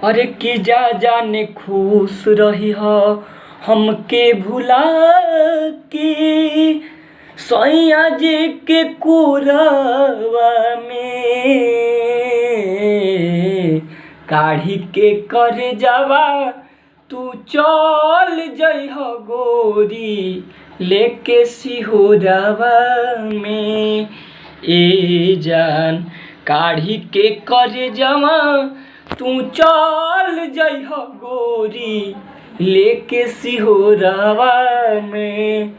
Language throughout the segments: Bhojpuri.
अरे कि जा जाने खुश रही हो हमके भुला के सैया जी के कोरवा में काढ़ी के कर जावा तू चल जइह गोरी लेके सिहोरवा में ए जान काढ़ी के कर जावा तू चल जइह गोरी लेके सिहोरवा में।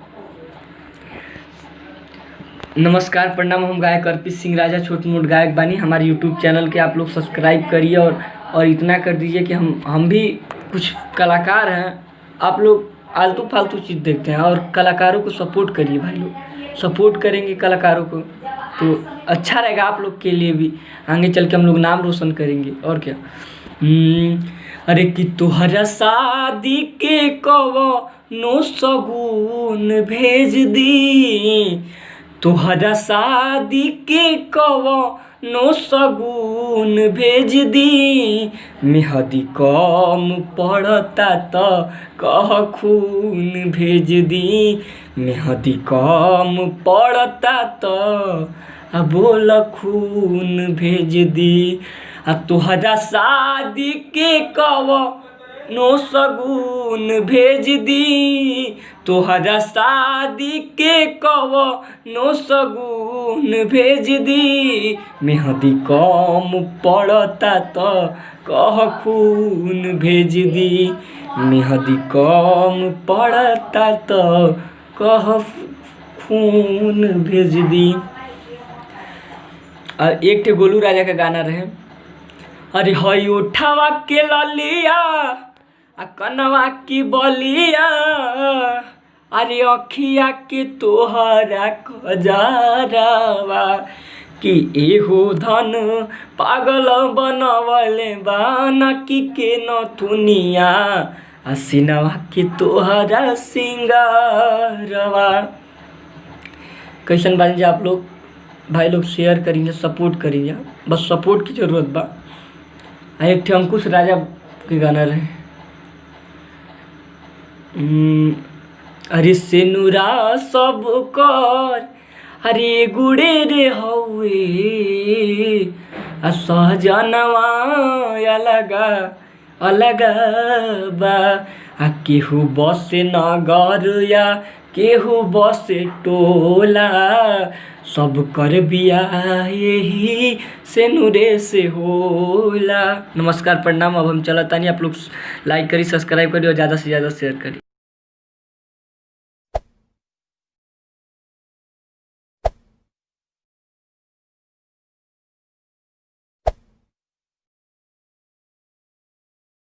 नमस्कार प्रणाम, हम गायक अर्पित सिंह राजा छोट मोट गायक बानी। हमारे यूट्यूब चैनल के आप लोग सब्सक्राइब करिए और इतना कर दीजिए कि हम भी कुछ कलाकार हैं। आप लोग आलतू फालतू चीज़ देखते हैं और कलाकारों को सपोर्ट करिए भाई लोग। सपोर्ट करेंगे कलाकारों को तो अच्छा रहेगा आप लोग के लिए भी, आगे चल के हम लोग नाम रोशन करेंगे और क्या। अरे कि तोहरा शादी के कवनो सगुन भेज दी, तोहरा शादी के कवनो सगुन भेज दी, मेहदी कम पड़ता तो कह खून भेज दी, मेहदी कम पड़ता तो बोल खून भेज दी। तोहरा शादी के कवनो सगुन भेज दी, तोहरा शादी के कवनो सगुन भेज दी, मेहदी कम पड़ता तो कह खून भेज दी, मेहदी कम पड़ता तो कह खून भेज दी। और एक ठे गोलू राजा का गाना रहे, अरे हई उठावा के ललिया आ कनवा की बलिया, अरे अखिया के तोहरा खजारावा, कि एहो धन पागल बनवले बाना की के नथुनिया, आ सिनवा के तोहरा सिंगारवा। कैसन बानी आप लोग भाई लोग, शेयर करिए, सपोर्ट करिए, बस सपोर्ट की ज़रूरत बा। एक ठे अंकुश राजा के गाना रहे, अरे सेनुरा सब कर अरे गुड़े रे हवे, आ सहजनवा अलगा अलगा बा, आ केहू बसे नगर या केहू बसे टोला, सब कर बियाह यही सेनुरे से होला। नमस्कार प्रणाम, अब हम चलत तानी। आप लोग लाइक करी, सब्सक्राइब करी और ज़्यादा से ज़्यादा शेयर करी।